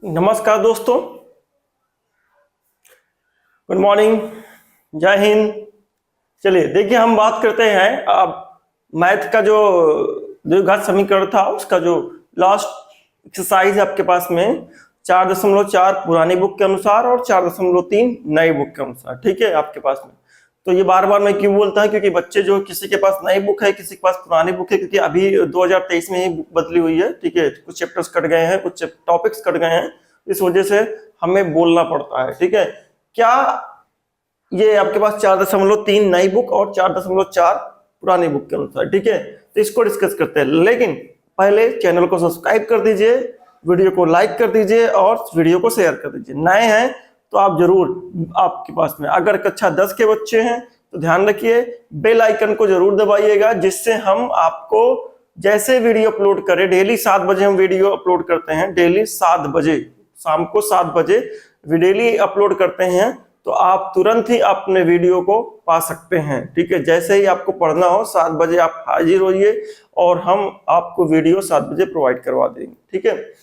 नमस्कार दोस्तों, good morning, जय हिंद। चलिए देखिए, हम बात करते हैं अब मैथ का जो द्विघात समीकरण था उसका जो लास्ट एक्सरसाइज है आपके पास में 4.4 पुरानी बुक के अनुसार और 4.3 नई बुक के अनुसार। ठीक है आपके पास में। तो ये बार बार मैं क्यों बोलता हूँ, क्योंकि बच्चे जो किसी के पास नई बुक है, किसी के पास पुरानी बुक है, क्योंकि अभी 2023 में ही बुक बदली हुई है। ठीक है, कुछ चैप्टर्स कट गए हैं, कुछ टॉपिक्स कट गए हैं, इस वजह से हमें बोलना पड़ता है। ठीक है, क्या ये आपके पास 4.3 नई बुक और 4.4 पुरानी बुक के अनुसार। ठीक है, तो इसको डिस्कस करते हैं, लेकिन पहले चैनल को सब्सक्राइब कर दीजिए, वीडियो को लाइक कर दीजिए और वीडियो को शेयर कर दीजिए। नए हैं तो आप जरूर, आपके पास में अगर कक्षा 10 के बच्चे हैं तो ध्यान रखिए बेल आइकन को जरूर दबाइएगा, जिससे हम आपको जैसे वीडियो अपलोड करें, डेली 7 बजे हम वीडियो अपलोड करते हैं, डेली 7 बजे शाम को 7 बजे डेली अपलोड करते हैं, तो आप तुरंत ही अपने वीडियो को पा सकते हैं। ठीक है, जैसे ही आपको पढ़ना हो 7 बजे आप हाजिर होइए और हम आपको वीडियो 7 बजे प्रोवाइड करवा देंगे। ठीक है,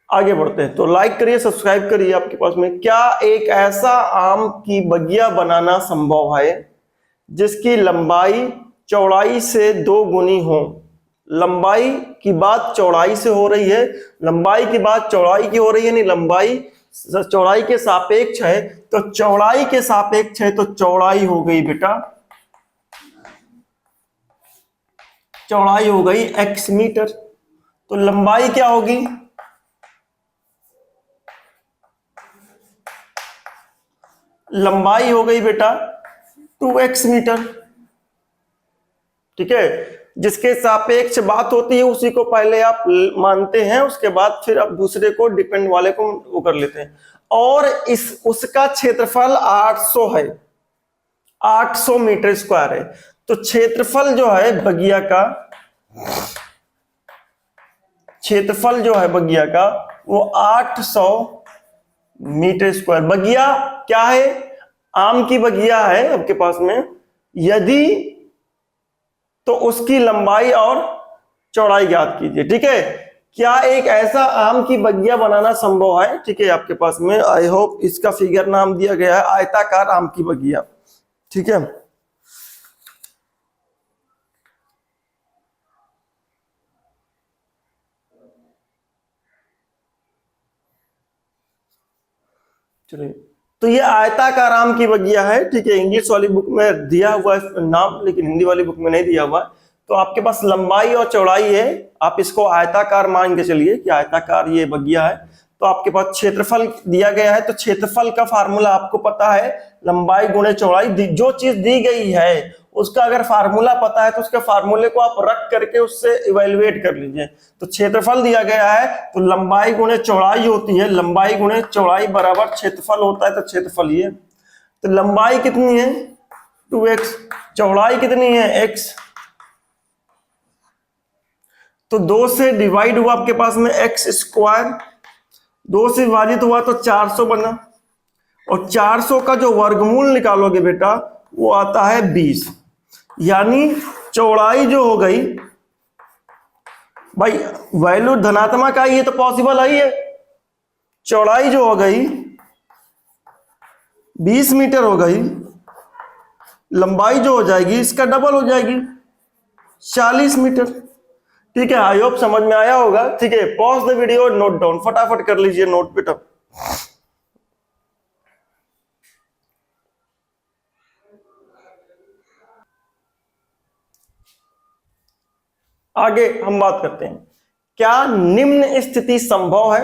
आगे बढ़ते हैं। तो लाइक करिए, सब्सक्राइब करिए। आपके पास में क्या एक ऐसा आम की बगिया बनाना संभव है जिसकी लंबाई चौड़ाई से 2 गुनी हो? लंबाई की बात चौड़ाई से हो रही है, लंबाई की बात चौड़ाई की हो रही है, नहीं लंबाई चौड़ाई के सापेक्ष है, तो चौड़ाई के सापेक्ष है तो चौड़ाई हो गई बेटा, चौड़ाई हो गई x मीटर। तो लंबाई क्या होगी? लंबाई हो गई बेटा 2x मीटर। ठीक है, जिसके सापेक्ष बात होती है उसी को पहले आप मानते हैं, उसके बाद फिर आप दूसरे को डिपेंड वाले को वो कर लेते हैं। और उसका क्षेत्रफल 800 है, 800 मीटर स्क्वायर है। तो क्षेत्रफल जो है बगिया का, क्षेत्रफल जो है बगिया का वो 800 मीटर स्क्वायर। बगिया क्या है? आम की बगिया है आपके पास में। यदि तो उसकी लंबाई और चौड़ाई ज्ञात कीजिए। ठीक है, क्या एक ऐसा आम की बगिया बनाना संभव है? ठीक है, आपके पास में आई होप इसका फिगर नाम दिया गया है आयताकार आम की बगिया। ठीक है, चलिए, तो ये आयताकार आम की बगिया है। ठीक है, इंग्लिश वाली बुक में दिया हुआ है नाम, लेकिन हिंदी वाली बुक में नहीं दिया हुआ। तो आपके पास लंबाई और चौड़ाई है, आप इसको आयताकार मान के चलिए कि आयताकार ये बगिया है। तो आपके पास क्षेत्रफल दिया गया है, तो क्षेत्रफल का फार्मूला आपको पता है, लंबाई गुणे चौड़ाई। जो चीज दी गई है उसका अगर फार्मूला पता है तो उसके फार्मूले को आप रख करके उससे इवेल्युएट कर लीजिए। तो क्षेत्रफल दिया गया है तो लंबाई गुणे चौड़ाई होती है, लंबाई गुणे चौड़ाई बराबर क्षेत्रफल होता है, तो क्षेत्रफल ये। तो लंबाई कितनी है? 2x, चौड़ाई कितनी है? x। तो 2 से डिवाइड हुआ आपके पास में x स्क्वायर, 2 से विभाजित हुआ तो 400 बना, और 400 का जो वर्गमूल निकालोगे बेटा वो आता है 20। यानी चौड़ाई जो हो गई भाई, वैल्यू धनात्मक आई है तो पॉसिबल आई है। चौड़ाई जो हो गई 20 मीटर हो गई, लंबाई जो हो जाएगी इसका डबल हो जाएगी 40 मीटर। ठीक है, आई होप समझ में आया होगा। ठीक है, pause the video, note down, फटाफट कर लीजिए नोट बेटा। आगे हम बात करते हैं, क्या निम्न स्थिति संभव है?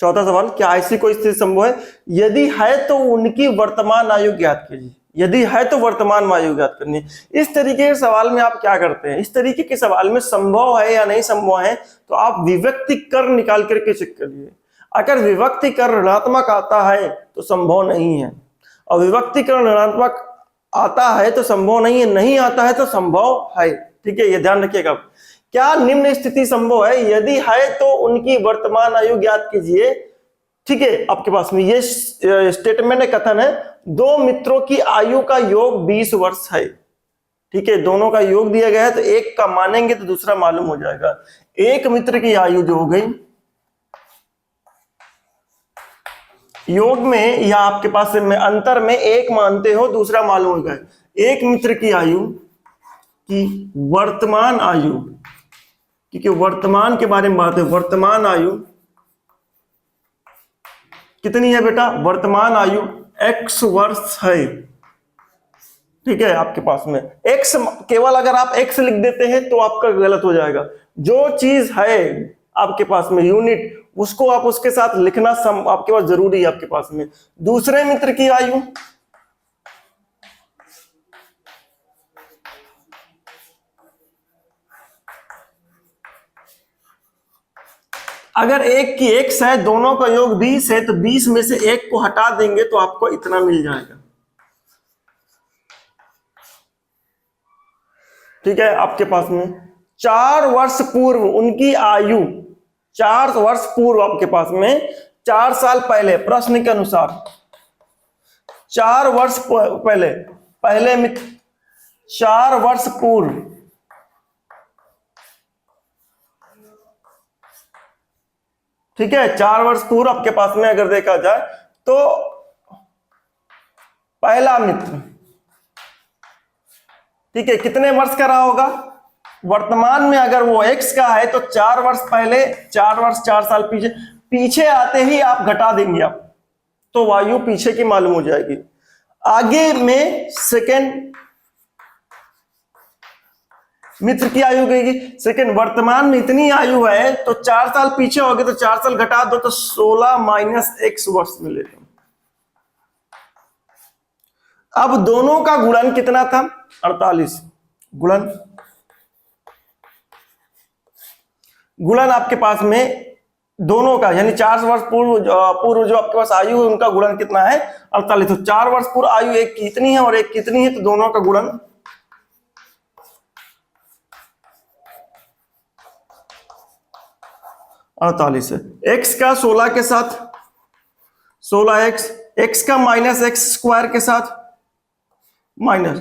चौथा सवाल, क्या ऐसी कोई स्थिति संभव है? यदि है तो उनकी वर्तमान आयु ज्ञात कीजिए। यदि है तो वर्तमान आयु ज्ञात करनी है। इस तरीके के सवाल में आप क्या करते हैं, इस तरीके के सवाल में संभव है या नहीं संभव है तो आप विभक्ति कर निकाल करके चेक करिए। अगर विभक्ति कर ऋणात्मक आता है तो संभव नहीं है, और विभक्ति कर ऋणात्मक आता है तो संभव नहीं है, नहीं आता है तो संभव है। ठीक है, ये ध्यान रखिएगा। क्या निम्न स्थिति संभव है? यदि है तो उनकी वर्तमान आयु ज्ञात कीजिए। ठीक है, आपके पास में ये स्टेटमेंट है, कथन है, 2 मित्रों की आयु का योग 20 वर्ष है। ठीक है, दोनों का योग दिया गया है तो एक का मानेंगे तो दूसरा मालूम हो जाएगा। एक मित्र की आयु जो हो गई योग में या आपके पास में अंतर में एक मानते हो, दूसरा मालूम होगा। एक मित्र की आयु की वर्तमान आयु, क्योंकि वर्तमान के बारे में बात है, वर्तमान आयु कितनी है बेटा? वर्तमान आयु x वर्ष है। ठीक है, आपके पास में x, केवल अगर आप x लिख देते हैं तो आपका गलत हो जाएगा। जो चीज है आपके पास में यूनिट, उसको आप उसके साथ लिखना आपके पास जरूरी है। आपके पास में दूसरे मित्र की आयु, अगर एक की x है, दोनों का योग 20 है, तो 20 में से एक को हटा देंगे तो आपको इतना मिल जाएगा। ठीक है, आपके पास में 4 वर्ष पूर्व उनकी आयु, 4 वर्ष पूर्व आपके पास में 4 साल पहले, प्रश्न के अनुसार 4 वर्ष पहले, पहले में 4 वर्ष पूर्व, ठीक है, 4 वर्ष पूर्व आपके पास में अगर देखा जाए तो पहला मित्र, ठीक है, कितने वर्ष का रहा होगा? वर्तमान में अगर वो x का है तो 4 वर्ष पहले, 4 वर्ष 4 साल पीछे, पीछे आते ही आप घटा देंगे आप, तो वायु पीछे की मालूम हो जाएगी। आगे में सेकंड मित्र की आयु गई, सेकंड वर्तमान में इतनी आयु है तो 4 साल पीछे हो गए तो 4 साल घटा दो तो 16 माइनस x वर्ष मिलेगा। अब दोनों का गुणन कितना था? 48। गुणन आपके पास में दोनों का, यानी 4 वर्ष पूर्व जो आपके पास आयु है उनका गुणन कितना है? 48। तो 4 वर्ष पूर्व आयु एक की इतनी है और एक कितनी है, तो दोनों का गुणन 48 है। x का 16 के साथ 16x, x का माइनस एक्स स्क्वायर के साथ माइनस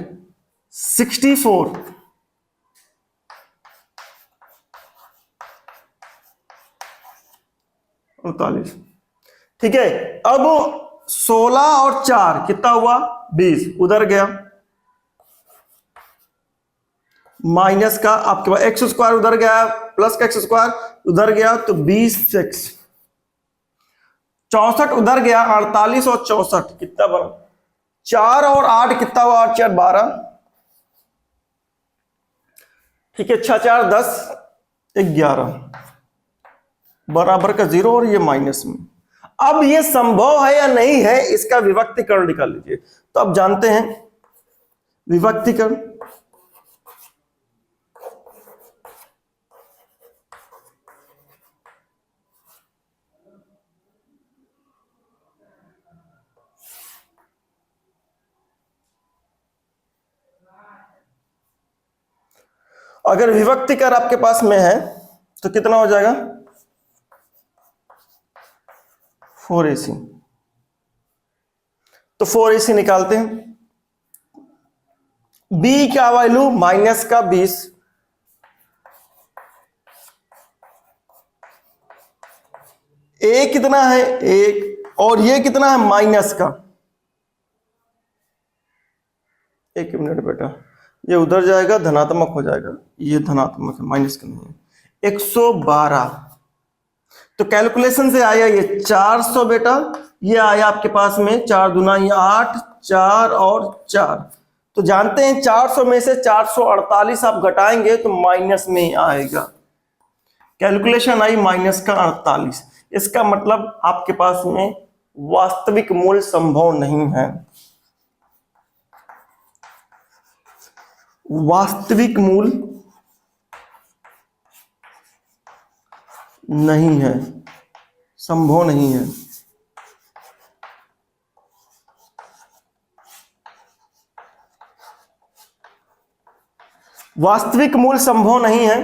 64, ठीक है। अब 16 और 4 कितना हुआ? 20, उधर गया माइनस का आपके पास एक्स स्क्वायर उधर गया, प्लस का एक्स स्क्वायर उधर गया तो 20x, 64 उधर गया, 48 और 64 कितना बना? 4 और 8 कितना हुआ? 8 4 12, ठीक है, 6 4 10 11 बराबर का 0 और ये माइनस में। अब ये संभव है या नहीं है, इसका विभक्तीकरण निकाल लीजिए। तो अब जानते हैं विभक्तीकरण, अगर विभक्तीकर आपके पास में है तो कितना हो जाएगा? 4ac। तो 4ac निकालते हैं। b का वैल्यू माइनस का 20, a कितना है? 1, और ये कितना है? माइनस का, एक मिनट बेटा, ये उधर जाएगा धनात्मक हो जाएगा, ये धनात्मक है, माइनस का नहीं है। 112, तो कैलकुलेशन से आया ये 400 बेटा, ये आया आपके पास में 4 दूना ये 8, 4 और 4, तो जानते हैं 400 में से 448 आप घटाएंगे तो माइनस में आएगा। कैलकुलेशन आई माइनस का 48, इसका मतलब आपके पास में वास्तविक मूल्य संभव नहीं है, वास्तविक मूल्य नहीं है, संभव नहीं है। वास्तविक मूल्य संभव नहीं है,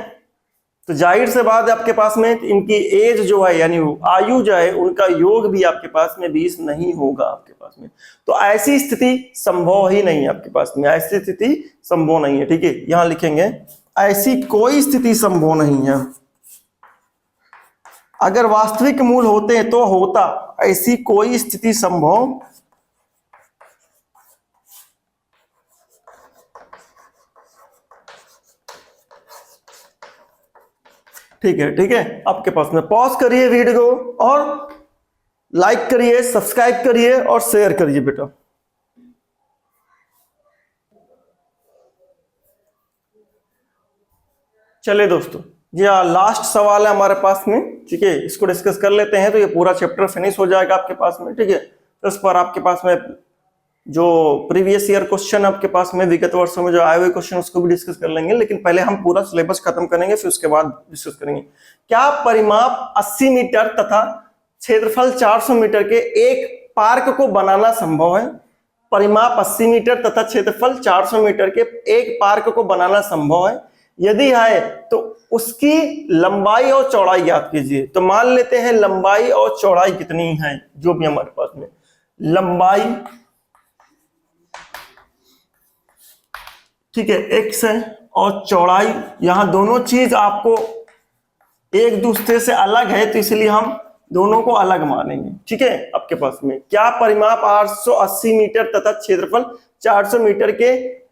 तो जाहिर से बात है आपके पास में इनकी एज जो है यानी आयु जो है उनका योग भी आपके पास में 20 नहीं होगा आपके पास में। तो ऐसी स्थिति संभव ही नहीं है आपके पास में, ऐसी स्थिति संभव नहीं है। ठीक है, यहां लिखेंगे ऐसी कोई स्थिति संभव नहीं है। अगर वास्तविक मूल होते तो होता, ऐसी कोई स्थिति संभव ठीक है, ठीक है। आपके पास में पॉज करिए वीडियो को और लाइक करिए, सब्सक्राइब करिए और शेयर करिए बेटा। चलिए दोस्तों, जी हाँ, लास्ट सवाल है हमारे पास में, ठीक है, इसको डिस्कस कर लेते हैं तो ये पूरा चैप्टर फिनिश हो जाएगा आपके पास में, ठीक है। तो इस पर आपके पास में जो प्रीवियस ईयर क्वेश्चन आपके पास में विगत वर्षों में जो आए हुए क्वेश्चन उसको भी डिस्कस कर लेंगे, लेकिन पहले हम पूरा सिलेबस खत्म करेंगे, फिर उसके बाद डिस्कस करेंगे। क्या परिमाप 80 मीटर तथा क्षेत्रफल 400 मीटर के एक पार्क को बनाना संभव है? परिमाप 80 मीटर तथा क्षेत्रफल 400 मीटर के एक पार्क को बनाना संभव है? यदि है तो उसकी लंबाई और चौड़ाई ज्ञात कीजिए। तो मान लेते हैं लंबाई और चौड़ाई कितनी है, जो भी हमारे पास में लंबाई, ठीक है, x है, और चौड़ाई, यहां दोनों चीज आपको एक दूसरे से अलग है तो इसलिए हम दोनों को अलग मानेंगे, ठीक है। आपके पास में क्या परिमाप 880 मीटर तथा क्षेत्रफल 400 मीटर के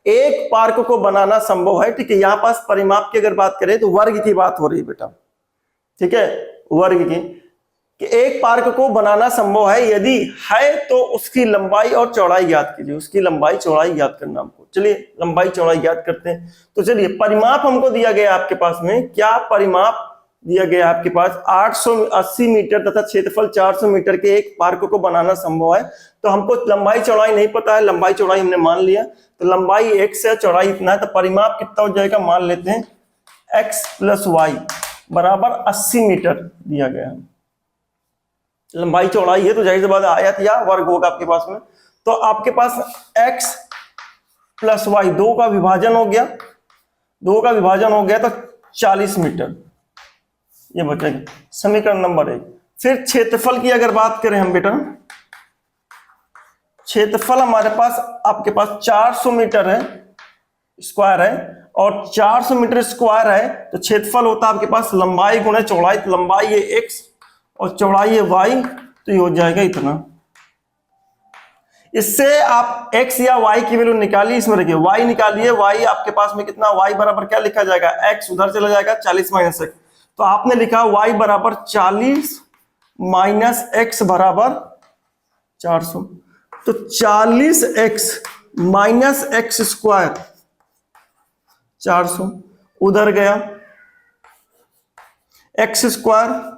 एक पार्क को बनाना संभव है? ठीक है, यहां पास परिमाप की अगर बात करें तो वर्ग की बात हो रही है बेटा, ठीक है, वर्ग की, कि एक पार्क को बनाना संभव है। यदि है तो उसकी लंबाई और चौड़ाई ज्ञात कीजिए। उसकी लंबाई चौड़ाई ज्ञात करना हमको। चलिए लंबाई चौड़ाई ज्ञात करते हैं। तो चलिए परिमाप हमको दिया गया आपके पास में, क्या परिमाप दिया गया आपके पास 880 मीटर तथा क्षेत्रफल 400 मीटर के एक पार्क को बनाना संभव है। तो हमको लंबाई चौड़ाई नहीं पता है, लंबाई चौड़ाई हमने मान लिया, तो लंबाई x है, चौड़ाई इतना है, तो परिमाप कितना हो जाएगा, मान लेते हैं x प्लस वाई बराबर 80 मीटर दिया गया है। लंबाई चौड़ाई है तो जाहिर सी बात आयत या वर्ग होगा आपके पास में। तो आपके पास x प्लस वाई, दो का विभाजन हो गया, दो का विभाजन हो गया तो 40 मीटर ये बचेगा, समीकरण नंबर 1। फिर क्षेत्रफल की अगर बात करें हम बेटा, क्षेत्रफल हमारे पास आपके पास 400 मीटर है, स्क्वायर है, और 400 मीटर स्क्वायर है तो क्षेत्रफल होता है आपके पास लंबाई गुणे चौड़ाई। तो लंबाई है x और चौड़ाई है y, तो ये हो जाएगा इतना। इससे आप x या y की वैल्यू निकालिए, इसमें रखिए y निकालिए, y आपके पास में कितना, y बराबर क्या लिखा जाएगा, x उधर चला जाएगा 40 माइनस x, तो आपने लिखा y बराबर 40 माइनस x बराबर 400। तो 40x माइनस एक्स स्क्वायर 400 उधर गया, एक्स स्क्वायर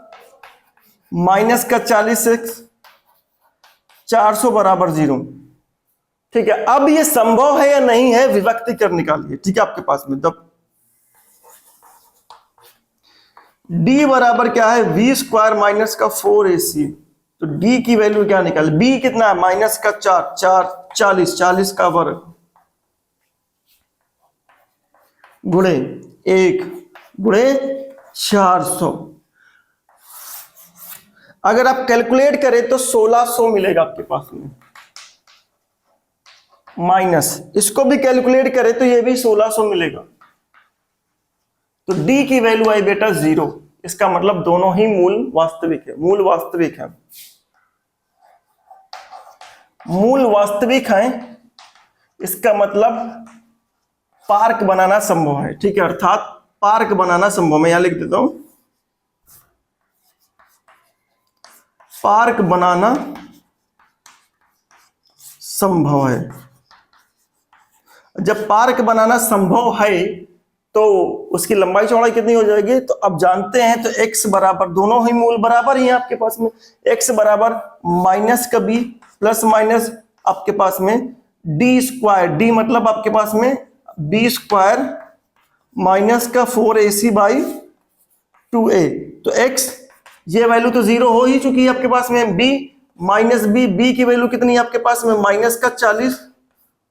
माइनस का 40x 400 बराबर 0। ठीक है, अब ये संभव है या नहीं है विभक्ति कर निकालिए। ठीक है, आपके पास में तब d बराबर क्या है, v स्क्वायर माइनस का 4ac। तो d की वैल्यू क्या निकाल, b कितना है, माइनस का 4 40 का वर्ग गुणे 1 गुणे 400। अगर आप कैलकुलेट करें तो 1600 मिलेगा आपके पास में, माइनस इसको भी कैलकुलेट करें तो ये भी 1600 मिलेगा। तो d की वैल्यू आई बेटा 0। इसका मतलब दोनों ही मूल वास्तविक है, मूल वास्तविक है, मूल वास्तविक है। इसका मतलब पार्क बनाना संभव है। ठीक है, अर्थात पार्क बनाना संभव, मैं यहां लिख देता हूं, पार्क बनाना संभव है। जब पार्क बनाना संभव है तो उसकी लंबाई चौड़ाई कितनी हो जाएगी, तो अब जानते हैं, तो x बराबर, दोनों ही मूल बराबर ही हैं आपके पास में, x बराबर माइनस का b प्लस माइनस आपके पास में d स्क्वायर, d मतलब आपके पास में b स्क्वायर माइनस का 4ac बाई 2a। तो x ये वैल्यू तो 0 हो ही चुकी है आपके पास में, b माइनस b की वैल्यू कितनी है आपके पास में, माइनस का 40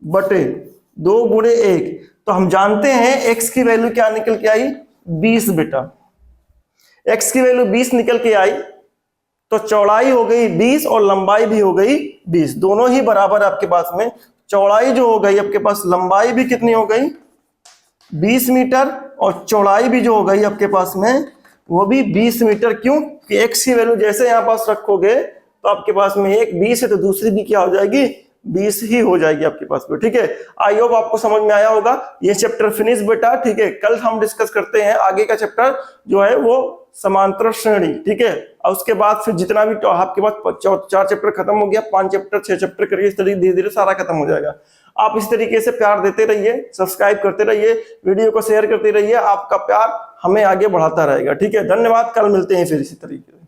बटे 2 गुणे 1। तो हम जानते हैं x की वैल्यू क्या निकल के आई, 20 बेटा। x की वैल्यू 20 निकल के आई तो चौड़ाई हो गई 20 और लंबाई भी हो गई 20, दोनों ही बराबर आपके पास में। चौड़ाई जो हो गई आपके पास, लंबाई भी कितनी हो गई 20 मीटर और चौड़ाई भी जो हो गई आपके पास में वो भी 20 मीटर। क्यों कि x की वैल्यू जैसे यहाँ पास रखोगे तो आपके पास में एक 20 है तो दूसरी भी क्या हो जाएगी, 20 ही हो जाएगी आपके पास में। ठीक है, आई होप आपको समझ में आया होगा। ये चैप्टर फिनिश बेटा। ठीक है, कल हम डिस्कस करते हैं आगे का चैप्टर जो है वो समांतर श्रेणी। ठीक है, और उसके बाद फिर जितना भी आपके पास 4 चैप्टर खत्म हो गया, 5 चैप्टर 6 चैप्टर करके इस तरीके धीरे धीरे सारा खत्म हो जाएगा। आप इस तरीके से प्यार देते रहिए, सब्सक्राइब करते रहिए, वीडियो को शेयर करते रहिए, आपका प्यार हमें आगे बढ़ाता रहेगा। ठीक है, धन्यवाद, कल मिलते हैं फिर इसी तरीके से।